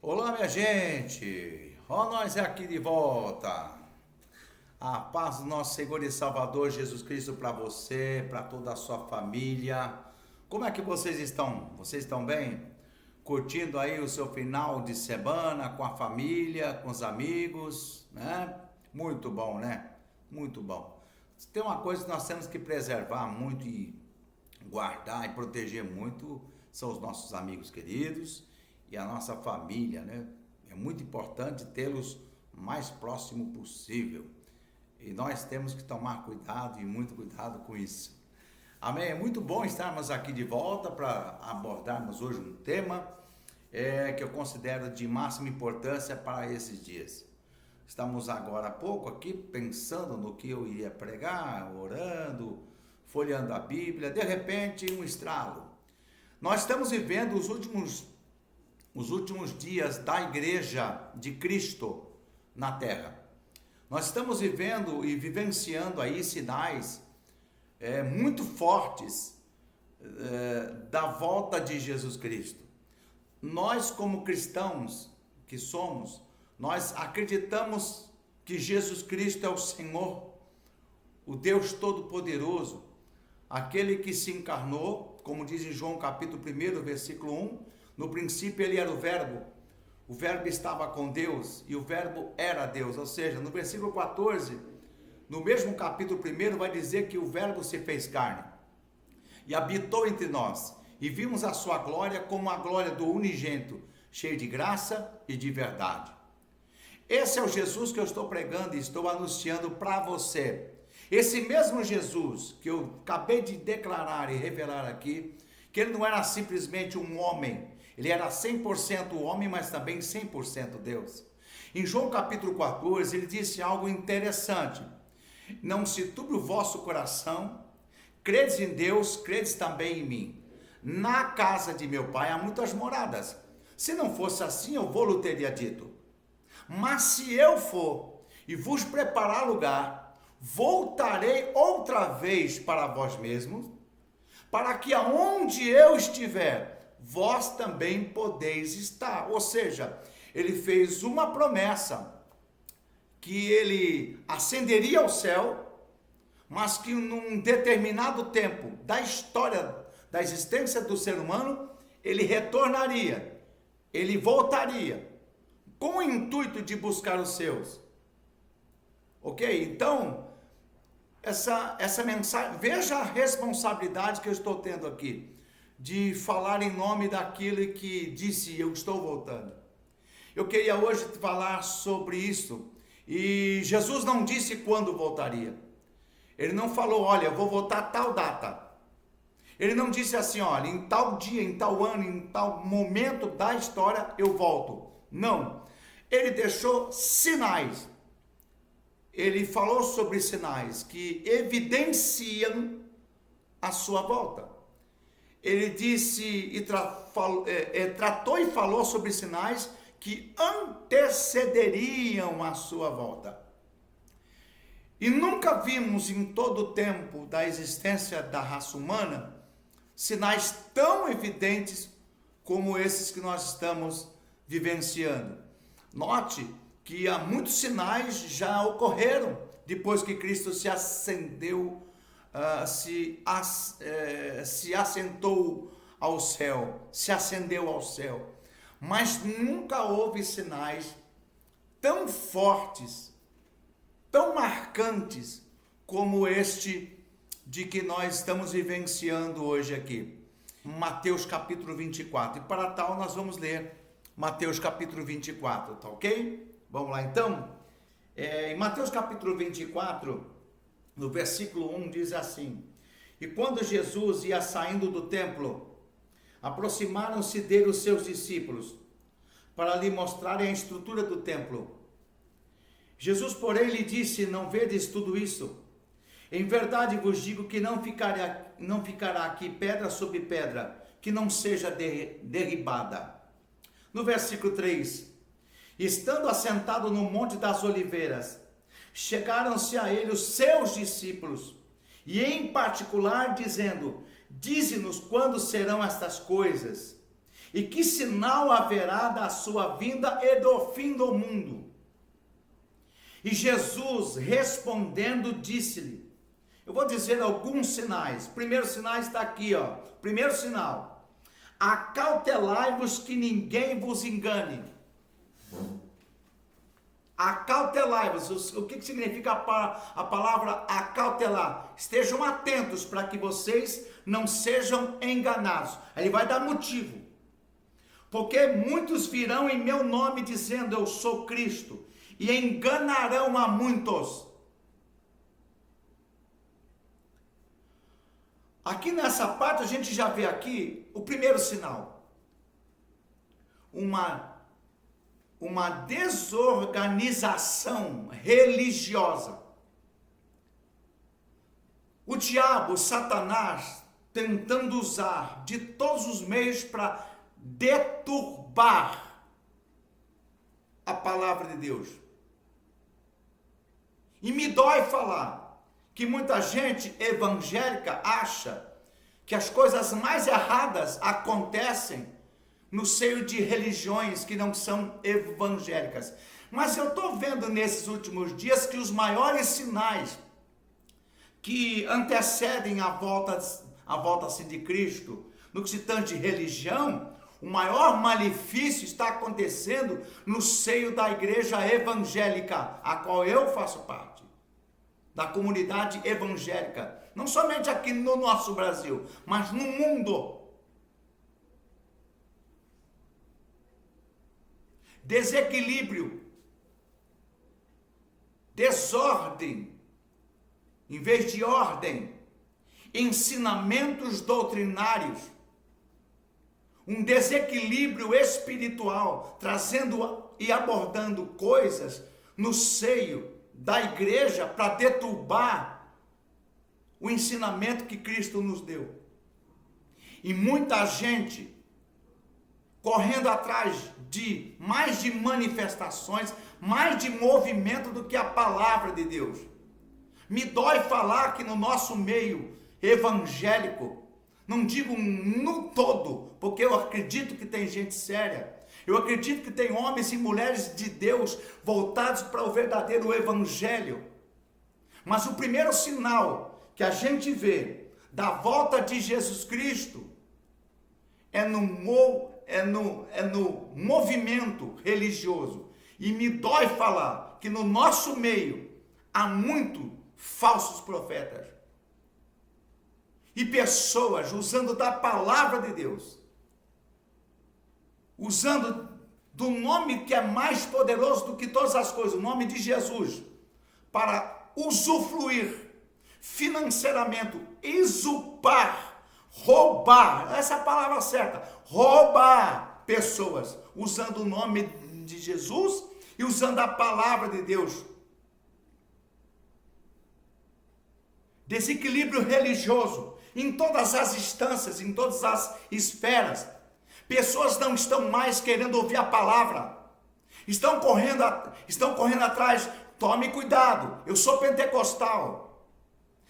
Olá, minha gente! Ó, nós é aqui de volta. A paz do nosso Senhor e Salvador Jesus Cristo para você, para toda a sua família. Como é que vocês estão? Vocês estão bem? Curtindo aí o seu final de semana com a família, com os amigos, né? Muito bom, né? Muito bom. Tem uma coisa que nós temos que preservar muito e guardar e proteger muito, são os nossos amigos queridos e a nossa família, né? É muito importante tê-los mais próximo possível. E nós temos que tomar cuidado e muito cuidado com isso. Amém? É muito bom estarmos aqui de volta para abordarmos hoje um tema que eu considero de máxima importância para esses dias. Estamos agora há pouco aqui pensando no que eu iria pregar, orando, folheando a Bíblia, de repente um estralo. Nós estamos vivendo os últimos dias da Igreja de Cristo na Terra. Nós estamos vivendo e vivenciando aí sinais muito fortes da volta de Jesus Cristo. Nós, como cristãos que somos, nós acreditamos que Jesus Cristo é o Senhor, o Deus Todo-Poderoso, aquele que se encarnou, como diz em João capítulo 1, versículo 1, no princípio ele era o Verbo estava com Deus e o Verbo era Deus, ou seja, no versículo 14, no mesmo capítulo 1, vai dizer que o Verbo se fez carne e habitou entre nós, e vimos a sua glória como a glória do unigênito, cheio de graça e de verdade. Esse é o Jesus que eu estou pregando e estou anunciando para você. Esse mesmo Jesus que eu acabei de declarar e revelar aqui, que ele não era simplesmente um homem, ele era 100% homem, mas também 100% Deus. Em João capítulo 14, ele disse algo interessante: não se turbe o vosso coração, credes em Deus, credes também em mim. Na casa de meu pai há muitas moradas. Se não fosse assim, eu vou-lhe teria dito. Mas se eu for e vos preparar lugar, voltarei outra vez para vós mesmos, para que aonde eu estiver, vós também podeis estar. Ou seja, ele fez uma promessa, que ele ascenderia ao céu, mas que num determinado tempo da história, da existência do ser humano, ele retornaria, ele voltaria, com o intuito de buscar os seus. Ok? Então, essa mensagem, veja a responsabilidade que eu estou tendo aqui, de falar em nome daquele que disse, eu estou voltando. Eu queria hoje falar sobre isso, e Jesus não disse quando voltaria. Ele não falou, olha, eu vou voltar tal data. Ele não disse assim, olha, em tal dia, em tal ano, em tal momento da história eu volto. Não. Ele deixou sinais. Ele falou sobre sinais que evidenciam a sua volta. Ele disse e tratou e falou sobre sinais que antecederiam a sua volta. E nunca vimos em todo o tempo da existência da raça humana sinais tão evidentes como esses que nós estamos vivenciando. Note que há muitos sinais já ocorreram depois que Cristo se ascendeu, se assentou ao céu, se ascendeu ao céu. Mas nunca houve sinais tão fortes, tão marcantes como este de que nós estamos vivenciando hoje aqui. Mateus capítulo 24. E para tal nós vamos ler Mateus capítulo 24, tá ok? Vamos lá então? Em Mateus capítulo 24, no versículo 1 diz assim: e quando Jesus ia saindo do templo, aproximaram-se dele os seus discípulos, para lhe mostrarem a estrutura do templo. Jesus, porém, lhe disse: não vedes tudo isso? Em verdade vos digo que não ficará aqui pedra sobre pedra, que não seja derribada. No versículo 3, estando assentado no Monte das Oliveiras, chegaram-se a ele os seus discípulos, e em particular dizendo: dize-nos quando serão estas coisas, E que sinal haverá da sua vinda e do fim do mundo? E Jesus, respondendo, disse-lhe, eu vou dizer alguns sinais. Primeiro sinal está aqui, ó. Primeiro sinal: acautelai-vos que ninguém vos engane. Acautelai-vos. O que significa a palavra acautelar? Estejam atentos para que vocês não sejam enganados. Aí ele vai dar motivo. Porque muitos virão em meu nome dizendo eu sou Cristo, e enganarão a muitos. Aqui nessa parte a gente já vê aqui o primeiro sinal. Uma desorganização religiosa. O diabo, Satanás, tentando usar de todos os meios para deturbar a palavra de Deus. E me dói falar que muita gente evangélica acha que as coisas mais erradas acontecem no seio de religiões que não são evangélicas. Mas eu estou vendo nesses últimos dias que os maiores sinais que antecedem a volta assim, de Cristo, no que se tange de religião, o maior malefício está acontecendo no seio da igreja evangélica, a qual eu faço parte, da comunidade evangélica, não somente aqui no nosso Brasil, mas no mundo. Desequilíbrio, desordem, em vez de ordem, ensinamentos doutrinários, um desequilíbrio espiritual, trazendo e abordando coisas no seio da igreja para deturbar o ensinamento que Cristo nos deu. E muita gente correndo atrás de mais de manifestações, mais de movimento do que a palavra de Deus. Me dói falar que no nosso meio evangélico, não digo no todo, porque eu acredito que tem gente séria, eu acredito que tem homens e mulheres de Deus voltados para o verdadeiro evangelho. Mas o primeiro sinal que a gente vê da volta de Jesus Cristo é no movimento religioso. E me dói falar que no nosso meio há muitos falsos profetas e pessoas usando da palavra de Deus, usando do nome que é mais poderoso do que todas as coisas, o nome de Jesus, para usufruir financeiramente, usurpar, roubar, essa é a palavra certa, roubar pessoas, usando o nome de Jesus e usando a palavra de Deus. Desequilíbrio religioso em todas as instâncias, em todas as esferas. Pessoas não estão mais querendo ouvir a palavra, estão correndo atrás. Tome cuidado, eu sou pentecostal,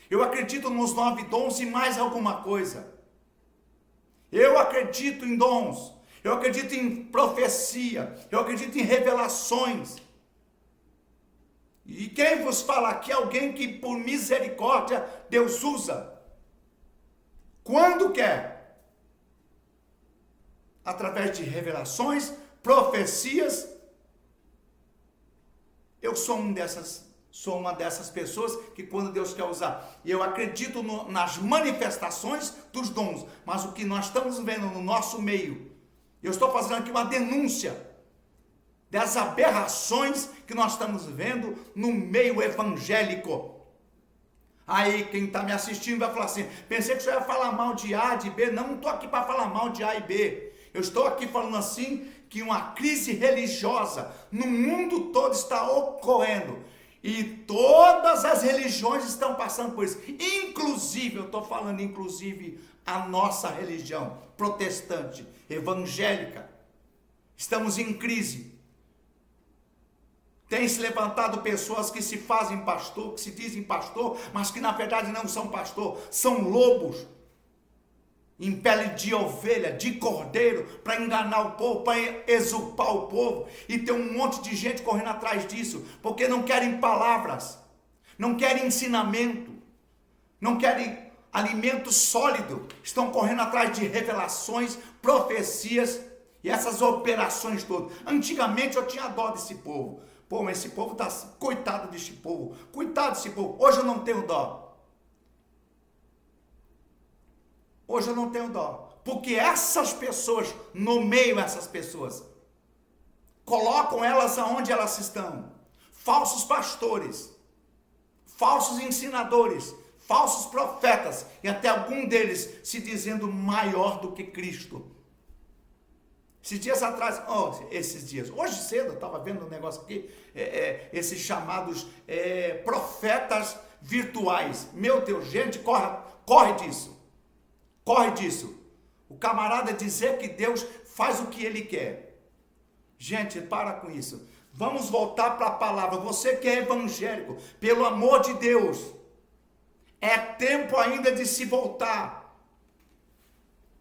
eu acredito nos 9 dons e mais alguma coisa. Eu acredito em dons, eu acredito em profecia, eu acredito em revelações. E quem vos fala aqui é alguém que por misericórdia Deus usa, quando quer, através de revelações, profecias. Eu sou uma dessas pessoas que quando Deus quer usar, eu acredito nas manifestações dos dons, mas o que nós estamos vendo no nosso meio, eu estou fazendo aqui uma denúncia das aberrações que nós estamos vendo no meio evangélico. Aí quem está me assistindo vai falar assim, pensei que você ia falar mal de A, de B. Não estou aqui para falar mal de A e B. Eu estou aqui falando assim, que uma crise religiosa no mundo todo está ocorrendo. E todas as religiões estão passando por isso. Inclusive, eu estou falando inclusive a nossa religião protestante, evangélica. Estamos em crise. Tem se levantado pessoas que se fazem pastor, que se dizem pastor, mas que na verdade não são pastor, são lobos. em pele de ovelha, de cordeiro, para enganar o povo, para exultar o povo, e tem um monte de gente correndo atrás disso, porque não querem palavras, não querem ensinamento, não querem alimento sólido, estão correndo atrás de revelações, profecias e essas operações todas. Antigamente eu tinha dó desse povo. Pô, mas esse povo está, coitado desse povo, coitado desse povo. Hoje eu não tenho dó. Hoje eu não tenho dó, porque essas pessoas, nomeiam essas pessoas, colocam elas aonde elas estão. Falsos pastores, falsos ensinadores, falsos profetas, e até algum deles se dizendo maior do que Cristo. Esses dias atrás, hoje cedo, eu estava vendo um negócio aqui, esses chamados profetas virtuais. Meu Deus, gente, corre disso. Corre disso. O camarada dizer que Deus faz o que ele quer. Gente, para com isso. Vamos voltar para a palavra. Você que é evangélico, pelo amor de Deus, é tempo ainda de se voltar.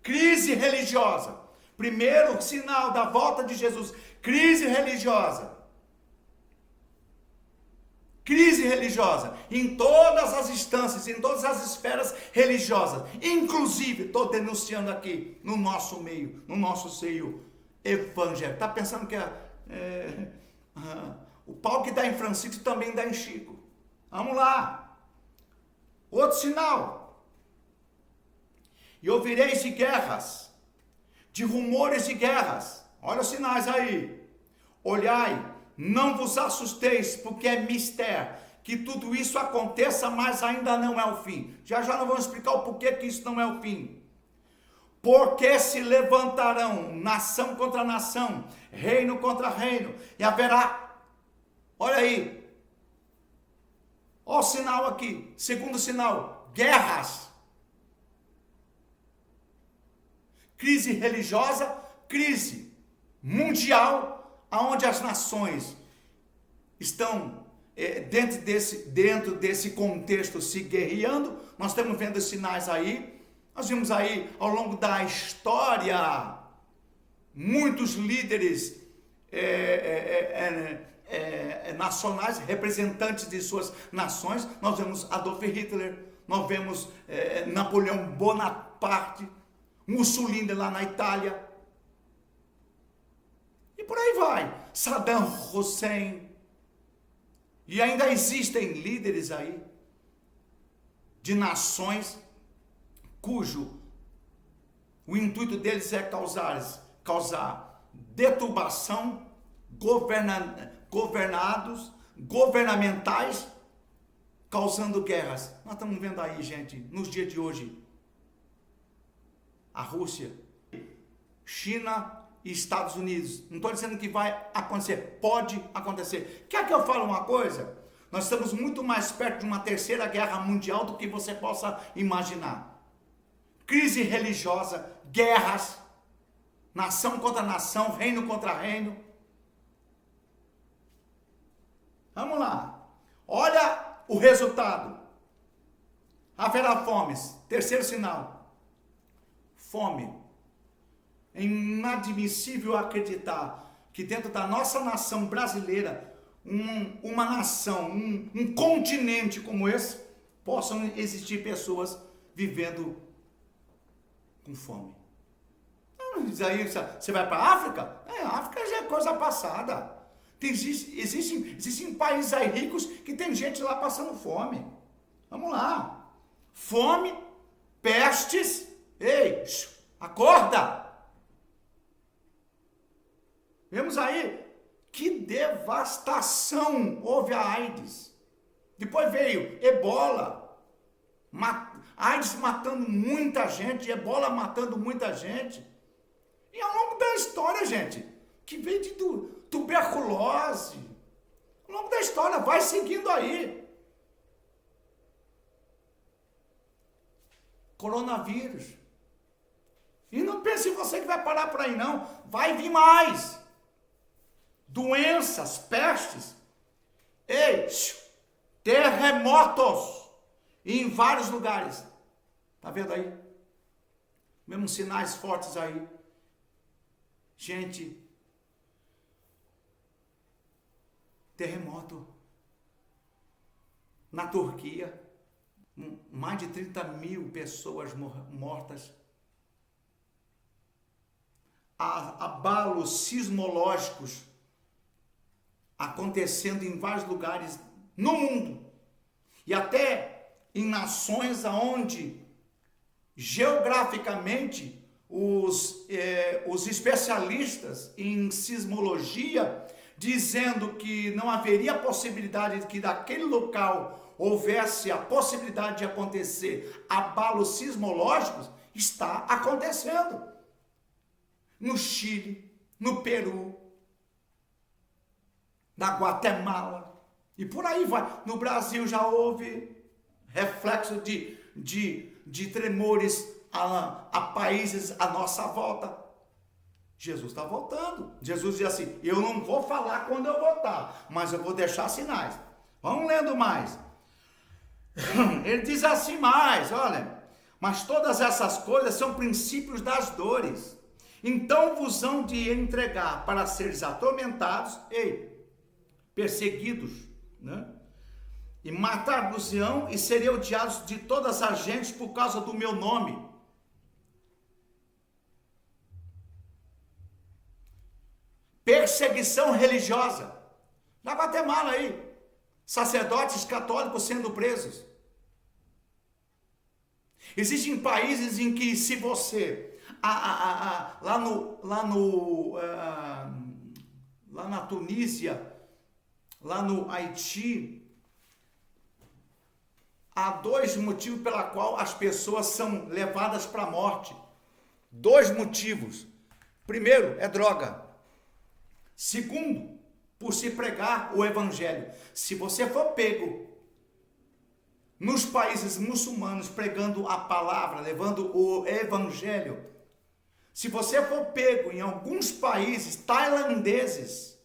Crise religiosa. Primeiro sinal da volta de Jesus, crise religiosa. Crise religiosa, em todas as instâncias, em todas as esferas religiosas. Inclusive, estou denunciando aqui, no nosso meio, no nosso seio evangélico. Está pensando que o pau que dá em Francisco também dá em Chico. Vamos lá. Outro sinal. E ouvireis de guerras, de rumores de guerras. Olha os sinais aí. Olhai, não vos assusteis, porque é mistério que tudo isso aconteça, mas ainda não é o fim. Já nós vamos explicar o porquê que isso não é o fim. Porque se levantarão nação contra nação, reino contra reino, e haverá, olha aí, olha o sinal aqui, segundo sinal, guerras. Crise religiosa, crise mundial, onde as nações estão dentro desse contexto se guerreando. Nós estamos vendo os sinais aí. Nós vimos aí ao longo da história muitos líderes nacionais, representantes de suas nações. Nós vemos Adolf Hitler, nós vemos Napoleão Bonaparte, Mussolini lá na Itália, e por aí vai, Saddam Hussein, e ainda existem líderes aí, de nações, cujo o intuito deles é causar deturbação, governamentais, causando guerras. Nós estamos vendo aí, gente, nos dias de hoje, a Rússia, China e Estados Unidos. Não estou dizendo que vai acontecer, pode acontecer. Quer que eu fale uma coisa? Nós estamos muito mais perto de uma terceira guerra mundial do que você possa imaginar. Crise religiosa, guerras, nação contra nação, reino contra reino. Vamos lá. Olha o resultado. Haverá fomes. Terceiro sinal. Fome. É inadmissível acreditar que dentro da nossa nação brasileira, uma nação, um continente como esse, possam existir pessoas vivendo com fome. Aí você vai para a África? A África já é coisa passada. Existem países aí ricos que tem gente lá passando fome. Vamos lá. Fome, pestes. Ei, acorda! Vemos aí que devastação houve a AIDS. Depois veio Ebola, AIDS matando muita gente, Ebola matando muita gente. E ao longo da história, gente, que veio de tuberculose, ao longo da história, vai seguindo aí. Coronavírus. E não pense você que vai parar por aí, não. Vai vir mais. Doenças, pestes. Ei, terremotos em vários lugares. Tá vendo aí? Mesmo sinais fortes aí. Gente, terremoto na Turquia, mais de 30 mil pessoas mortas. Abalos sismológicos acontecendo em vários lugares no mundo e até em nações onde geograficamente os especialistas em sismologia dizendo que não haveria possibilidade de que daquele local houvesse a possibilidade de acontecer abalos sismológicos, está acontecendo. No Chile, no Peru, na Guatemala, e por aí vai. No Brasil já houve reflexo de tremores a países à nossa volta. Jesus está voltando. Jesus diz assim, eu não vou falar quando eu voltar, mas eu vou deixar sinais. Vamos lendo mais. Ele diz assim mais, olha, mas todas essas coisas são princípios das dores. Então vos hão de entregar para seres atormentados, perseguidos, né? E matar-vos-ão e serem odiados de todas as gentes por causa do meu nome. Perseguição religiosa. Na Guatemala aí, sacerdotes católicos sendo presos. Existem países em que se você lá na Tunísia, lá no Haiti, há 2 motivos pela qual as pessoas são levadas para a morte. 2 motivos. Primeiro, é droga. Segundo, por se pregar o evangelho. Se você for pego nos países muçulmanos pregando a palavra, levando o evangelho, se você for pego em alguns países tailandeses,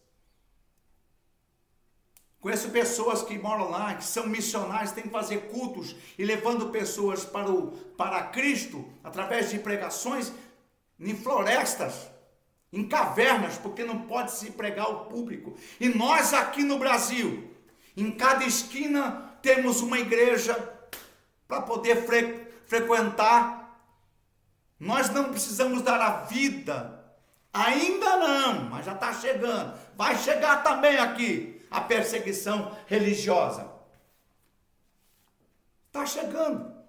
conheço pessoas que moram lá, que são missionários, têm que fazer cultos e levando pessoas para Cristo através de pregações em florestas, em cavernas, porque não pode se pregar ao público. E nós aqui no Brasil, em cada esquina temos uma igreja para poder frequentar. Nós não precisamos dar a vida, ainda não, mas já está chegando. Vai chegar também aqui a perseguição religiosa. Está chegando.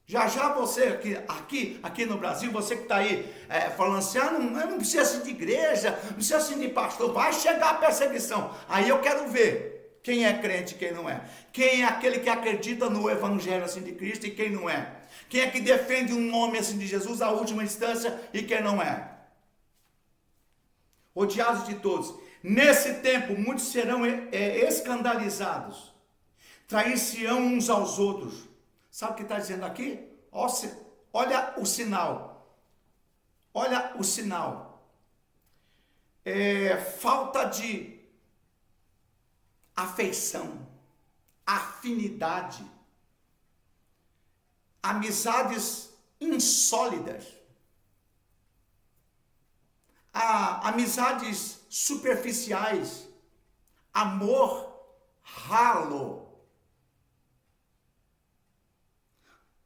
Já já você aqui no Brasil, você que está aí falando assim, não precisa assim de igreja, não precisa assim de pastor, vai chegar a perseguição. Aí eu quero ver quem é crente e quem não é. Quem é aquele que acredita no evangelho assim de Cristo e quem não é. Quem é que defende um nome assim de Jesus à última instância e quem não é. Odiados de todos. Nesse tempo, muitos serão escandalizados. Trair-se-ão uns aos outros. Sabe o que está dizendo aqui? Olha o sinal. Olha o sinal. Falta de afeição, afinidade, amizades insólidas, amizades superficiais, amor ralo.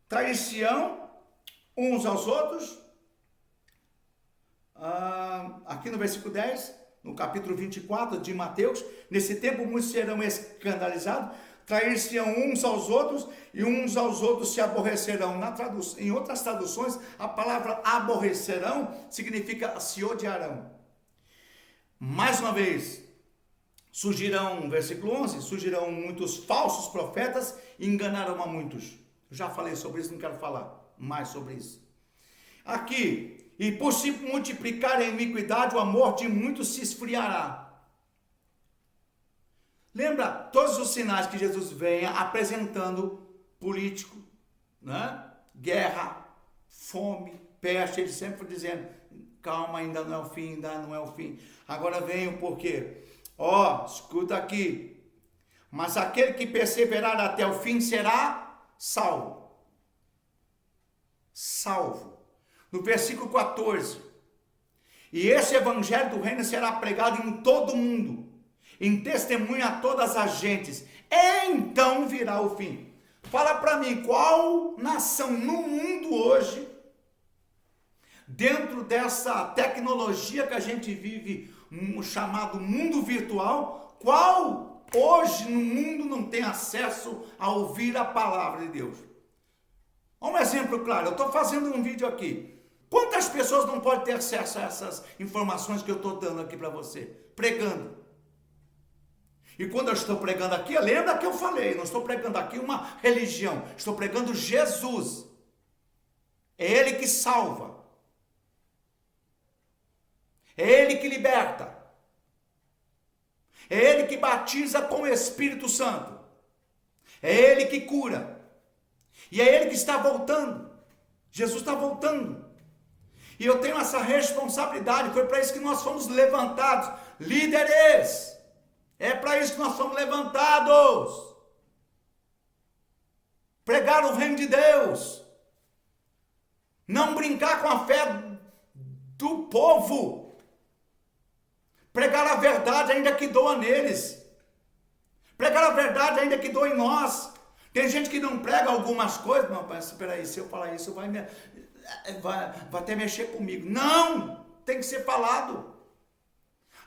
Trair-se-ão uns aos outros. Aqui no versículo 10, no capítulo 24 de Mateus, nesse tempo muitos serão escandalizados, trair-se-ão uns aos outros e uns aos outros se aborrecerão. Em outras traduções, a palavra aborrecerão significa se odiarão. Mais uma vez, surgirão, versículo 11, surgirão muitos falsos profetas e enganarão a muitos. Já falei sobre isso, não quero falar mais sobre isso. Aqui, e por se multiplicar a iniquidade, o amor de muitos se esfriará. Lembra todos os sinais que Jesus vem apresentando, político, né? Guerra, fome, peste, ele sempre dizendo, calma, ainda não é o fim, ainda não é o fim. Agora vem o porquê. Escuta aqui. Mas aquele que perseverar até o fim será salvo. salvo. No versículo 14, e esse evangelho do reino será pregado em todo o mundo, em testemunho a todas as gentes, então virá o fim. Fala para mim, qual nação no mundo hoje, dentro dessa tecnologia que a gente vive, chamado mundo virtual, qual hoje no mundo não tem acesso a ouvir a palavra de Deus? Um exemplo claro, eu estou fazendo um vídeo aqui. Quantas pessoas não podem ter acesso a essas informações que eu estou dando aqui para você? Pregando. E quando eu estou pregando aqui, lembra que eu falei, não estou pregando aqui uma religião, estou pregando Jesus. É Ele que salva. É Ele que liberta. É Ele que batiza com o Espírito Santo. É Ele que cura. E é Ele que está voltando. Jesus está voltando. E eu tenho essa responsabilidade, foi para isso que nós fomos levantados. Líderes! É para isso que nós fomos levantados. Pregar o reino de Deus. Não brincar com a fé do povo. Pregar a verdade ainda que doa neles. Pregar a verdade ainda que doa em nós. Tem gente que não prega algumas coisas. Não, mas espera aí, se eu falar isso vai até mexer comigo. Não! Tem que ser falado.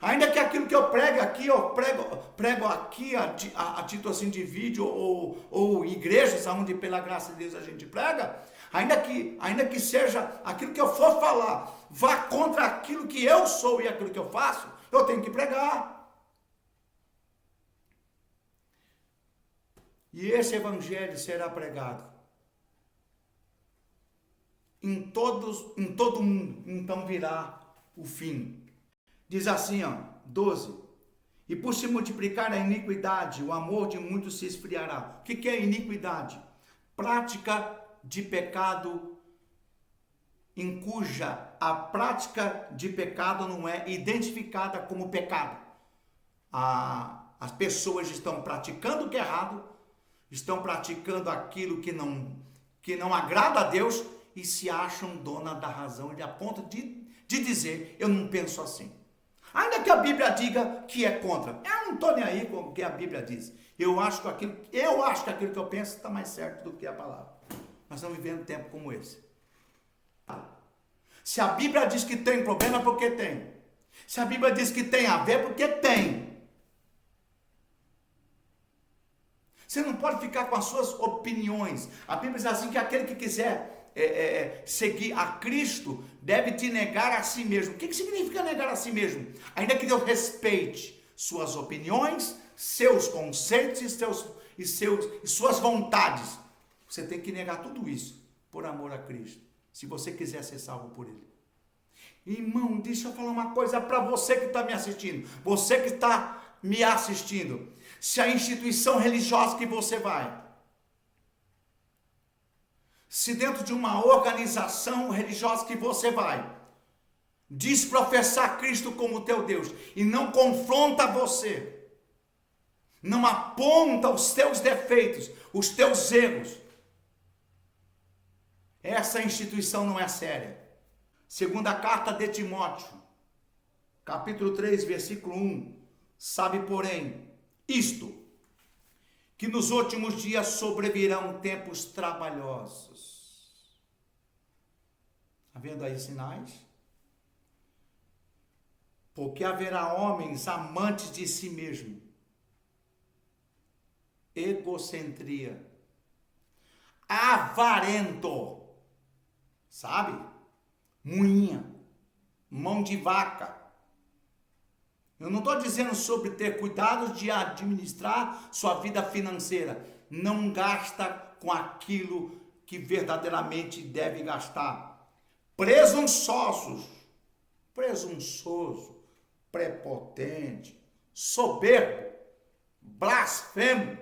Ainda que aquilo que eu prego aqui, eu prego aqui a título assim de vídeo ou igrejas onde pela graça de Deus a gente prega, ainda que seja aquilo que eu for falar, vá contra aquilo que eu sou e aquilo que eu faço, eu tenho que pregar. E esse evangelho será pregado em todo mundo, então virá o fim. Diz assim, 12, e por se multiplicar a iniquidade, o amor de muitos se esfriará. O que é iniquidade? Prática de pecado em cuja a prática de pecado não é identificada como pecado. As pessoas estão praticando o que é errado, estão praticando aquilo que não agrada a Deus e se acham dona da razão, e a ponto de dizer, eu não penso assim. Ainda que a Bíblia diga que é contra. Eu não estou nem aí com o que a Bíblia diz. Eu acho que aquilo que eu penso está mais certo do que a palavra. Nós estamos vivendo um tempo como esse. Se a Bíblia diz que tem problema, é porque tem. Se a Bíblia diz que tem a ver, é porque tem. Você não pode ficar com as suas opiniões. A Bíblia diz assim que aquele que quiser seguir a Cristo deve te negar a si mesmo. O que significa negar a si mesmo? Ainda que Deus respeite suas opiniões, seus conceitos e suas vontades. Você tem que negar tudo isso por amor a Cristo, se você quiser ser salvo por Ele. Irmão, deixa eu falar uma coisa para você que está me assistindo. Você que está me assistindo. Se a instituição religiosa que você vai, se dentro de uma organização religiosa que você vai, diz professar Cristo como teu Deus e não confronta você, não aponta os teus defeitos, os teus erros, essa instituição não é séria. Segunda carta de Timóteo, capítulo 3, versículo 1, sabe porém isto, que nos últimos dias sobrevirão tempos trabalhosos. Está vendo aí sinais? Porque haverá homens amantes de si mesmo, egocentria, avarento, sabe? Muinha, mão de vaca. Eu não estou dizendo sobre ter cuidado de administrar sua vida financeira. Não gasta com aquilo que verdadeiramente deve gastar. Presunçoso, prepotente, soberbo, blasfemo.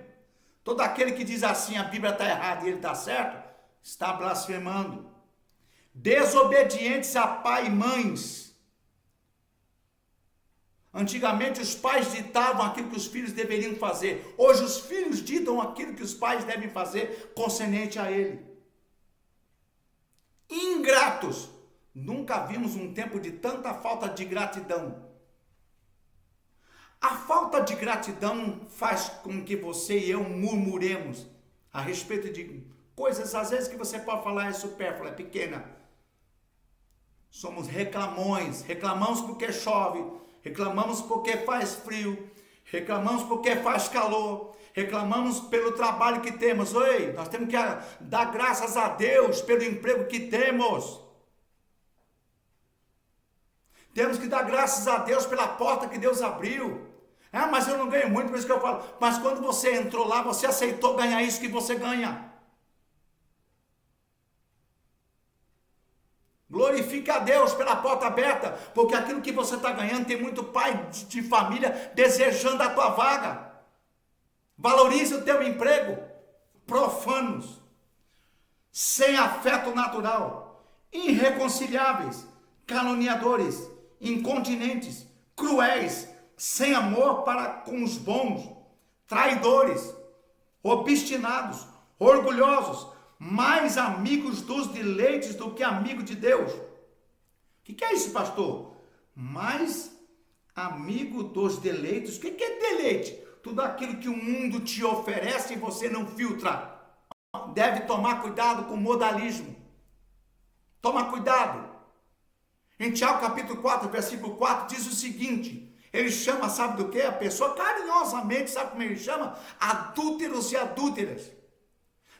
Todo aquele que diz assim, a Bíblia está errada e ele está certo, está blasfemando. Desobedientes a pai e mães. Antigamente os pais ditavam aquilo que os filhos deveriam fazer. Hoje os filhos ditam aquilo que os pais devem fazer concernente a ele. ingratos. Nunca vimos um tempo de tanta falta de gratidão. A falta de gratidão faz com que você e eu murmuremos a respeito de coisas, às vezes, que você pode falar é supérflua, é pequena. Somos reclamões, reclamamos porque chove, reclamamos porque faz frio, reclamamos porque faz calor, reclamamos pelo trabalho que temos. Oi, nós temos que dar graças a Deus pelo emprego que temos. Temos que dar graças a Deus pela porta que Deus abriu. Ah, mas eu não ganho muito, por isso que eu falo. Mas quando você entrou lá, você aceitou ganhar isso que você ganha. Glorifique a Deus pela porta aberta, porque aquilo que você está ganhando, tem muito pai de família desejando a tua vaga. Valorize o teu emprego. Profanos, sem afeto natural, irreconciliáveis, caluniadores, incontinentes, cruéis, sem amor para com os bons, traidores, obstinados, orgulhosos, mais amigos dos deleites do que amigo de Deus. O que é isso, pastor? Mais amigo dos deleites. O que é deleite? Tudo aquilo que o mundo te oferece e você não filtra. Deve tomar cuidado com o modalismo. Toma cuidado. Em Tiago capítulo 4, versículo 4, diz o seguinte: ele chama, sabe do que? A pessoa carinhosamente, sabe como ele chama? Adúlteros e adúlteras.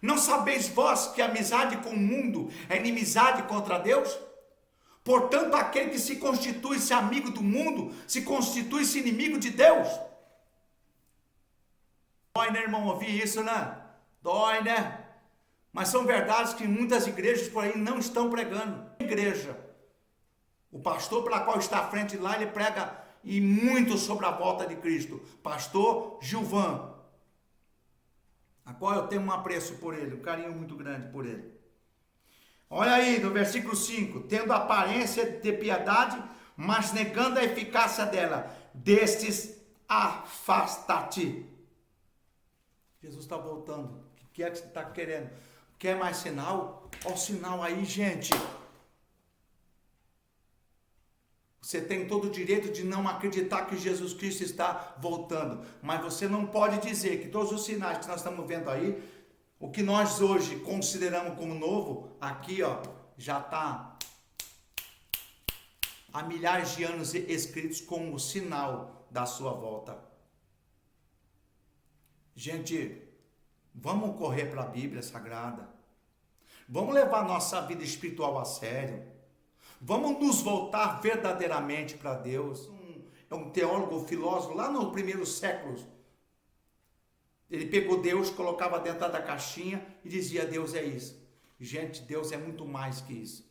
Não sabeis vós que a amizade com o mundo é inimizade contra Deus? Portanto, aquele que se constitui-se amigo do mundo, se constitui-se inimigo de Deus. Dói, né, irmão, ouvir isso, né? Dói, né? Mas são verdades que muitas igrejas por aí não estão pregando. Igreja, o pastor pela qual está à frente lá, ele prega e muito sobre a volta de Cristo. Pastor Gilvan, a qual eu tenho um apreço por ele, um carinho muito grande por ele. Olha aí, no versículo 5, tendo aparência de piedade, mas negando a eficácia dela, destes afasta-te. Jesus está voltando. O que é que você está querendo? Quer mais sinal? Olha o sinal aí, gente. Você tem todo o direito de não acreditar que Jesus Cristo está voltando. Mas você não pode dizer que todos os sinais que nós estamos vendo aí, o que nós hoje consideramos como novo, aqui ó, já está há milhares de anos escritos como sinal da sua volta. Gente, vamos correr para a Bíblia Sagrada. Vamos levar nossa vida espiritual a sério. Vamos nos voltar verdadeiramente para Deus. É um teólogo, filósofo, lá nos primeiros séculos. Ele pegou Deus, colocava dentro da caixinha e dizia: Deus é isso. Gente, Deus é muito mais que isso.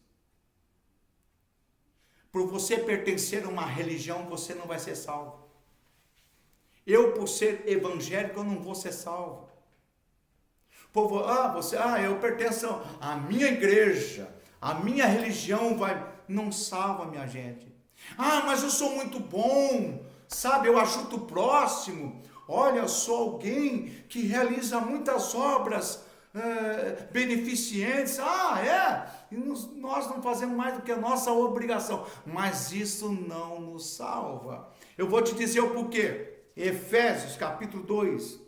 Por você pertencer a uma religião, você não vai ser salvo. Eu, por ser evangélico, eu não vou ser salvo. Povo, eu pertenço à minha igreja, a minha religião não salva, minha gente. Mas eu sou muito bom, sabe, eu ajudo o próximo. Olha, eu sou alguém que realiza muitas obras beneficentes. E nós não fazemos mais do que a nossa obrigação. Mas isso não nos salva. Eu vou te dizer o porquê. Efésios capítulo 2,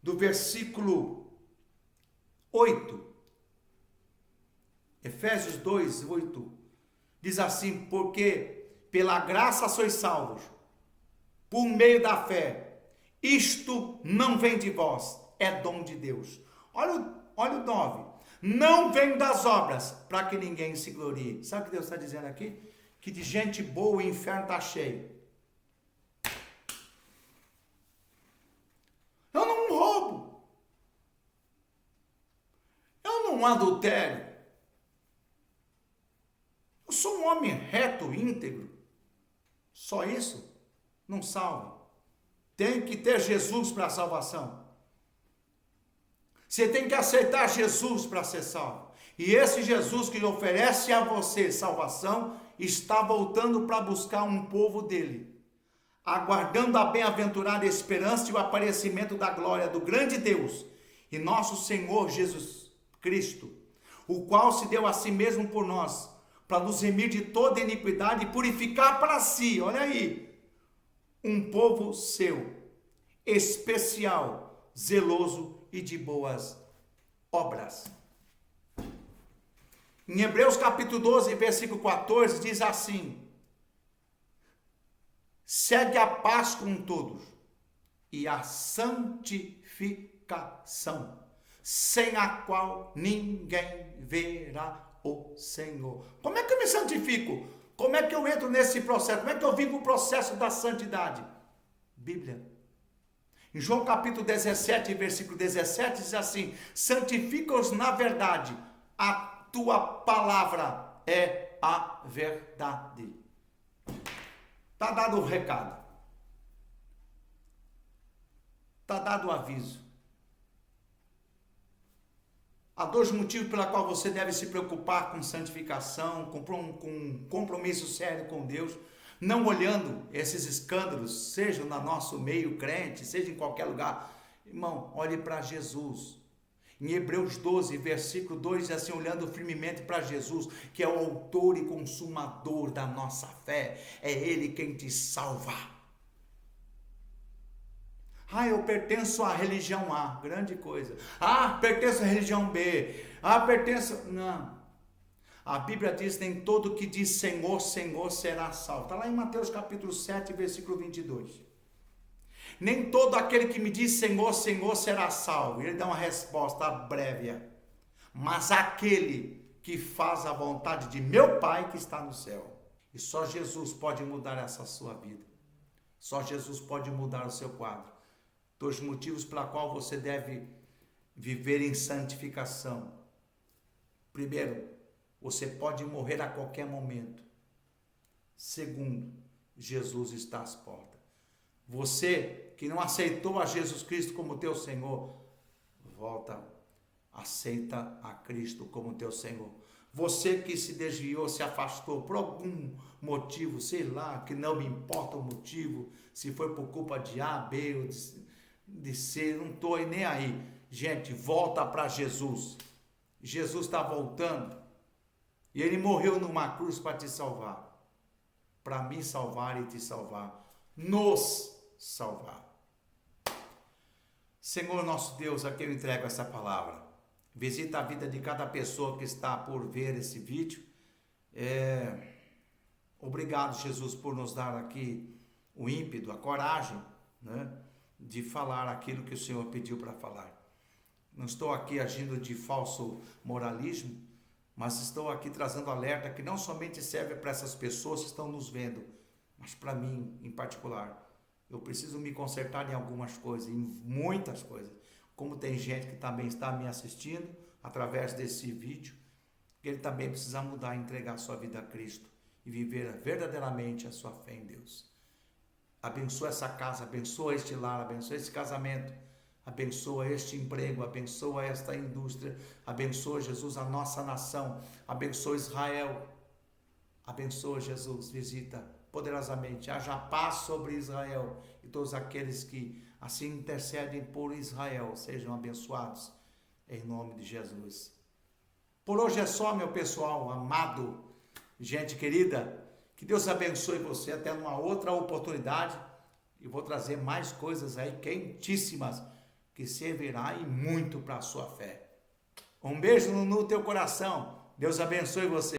do versículo 8. Efésios 2, 8. Diz assim: porque pela graça sois salvos, por meio da fé. Isto não vem de vós, é dom de Deus. Olha o 9. Não vem das obras, para que ninguém se glorie. Sabe o que Deus está dizendo aqui? Que de gente boa o inferno está cheio. Eu não roubo. Eu não adultério. Eu sou um homem reto, íntegro. Só isso não salva. Tem que ter Jesus para a salvação. Você tem que aceitar Jesus para ser salvo. E esse Jesus que oferece a você salvação, está voltando para buscar um povo dele, aguardando a bem-aventurada esperança e o aparecimento da glória do grande Deus e nosso Senhor Jesus Cristo, o qual se deu a si mesmo por nós, para nos remir de toda iniquidade e purificar para si, olha aí, um povo seu, especial, zeloso e de boas obras. Em Hebreus capítulo 12, versículo 14, diz assim: segue a paz com todos e a santificação, sem a qual ninguém verá o Senhor. Como é que eu me santifico? Como é que eu entro nesse processo? Como é que eu vivo o processo da santidade? Bíblia. Em João capítulo 17, versículo 17, diz assim: santifica-os na verdade, a tua palavra é a verdade. Está dado o recado. Está dado o aviso. Há dois motivos pela qual você deve se preocupar com santificação, com compromisso sério com Deus, não olhando esses escândalos, seja no nosso meio crente, seja em qualquer lugar. Irmão, olhe para Jesus. Em Hebreus 12, versículo 2, diz assim: olhando firmemente para Jesus, que é o autor e consumador da nossa fé, é Ele quem te salva. Eu pertenço à religião A, grande coisa. Pertenço à religião B. Não. A Bíblia diz: nem todo que diz Senhor, Senhor será salvo. Está lá em Mateus capítulo 7, versículo 22. Nem todo aquele que me diz Senhor, Senhor será salvo. Ele dá uma resposta breve. Mas aquele que faz a vontade de meu Pai que está no céu. E só Jesus pode mudar essa sua vida. Só Jesus pode mudar o seu quadro. Dois motivos pela qual você deve viver em santificação. Primeiro, você pode morrer a qualquer momento. Segundo, Jesus está às portas. Você que não aceitou a Jesus Cristo como teu Senhor, aceita a Cristo como teu Senhor. Você que se desviou, se afastou por algum motivo, sei lá, que não me importa o motivo, se foi por culpa de A, B ou de C, não estou nem aí. Gente, volta para Jesus. Jesus está voltando e Ele morreu numa cruz para te salvar, para me salvar e te salvar, nos salvar. Senhor nosso Deus, a quem eu entrego essa palavra, visita a vida de cada pessoa que está por ver esse vídeo. Obrigado, Jesus, por nos dar aqui o ímpeto, a coragem, né, de falar aquilo que o Senhor pediu para falar. Não estou aqui agindo de falso moralismo, mas estou aqui trazendo alerta que não somente serve para essas pessoas que estão nos vendo, mas para mim em particular. Eu preciso me consertar em algumas coisas, em muitas coisas. Como tem gente que também está me assistindo através desse vídeo, que ele também precisa mudar, entregar a sua vida a Cristo e viver verdadeiramente a sua fé em Deus. Abençoa essa casa, abençoa este lar, abençoa esse casamento, abençoa este emprego, abençoa esta indústria, abençoa, Jesus, a nossa nação, abençoa Israel, abençoa, Jesus, visita poderosamente, haja paz sobre Israel e todos aqueles que assim intercedem por Israel sejam abençoados em nome de Jesus. Por hoje é só, meu pessoal amado, gente querida, que Deus abençoe você até numa outra oportunidade e vou trazer mais coisas aí quentíssimas que servirá e muito para a sua fé. Um beijo no teu coração, Deus abençoe você.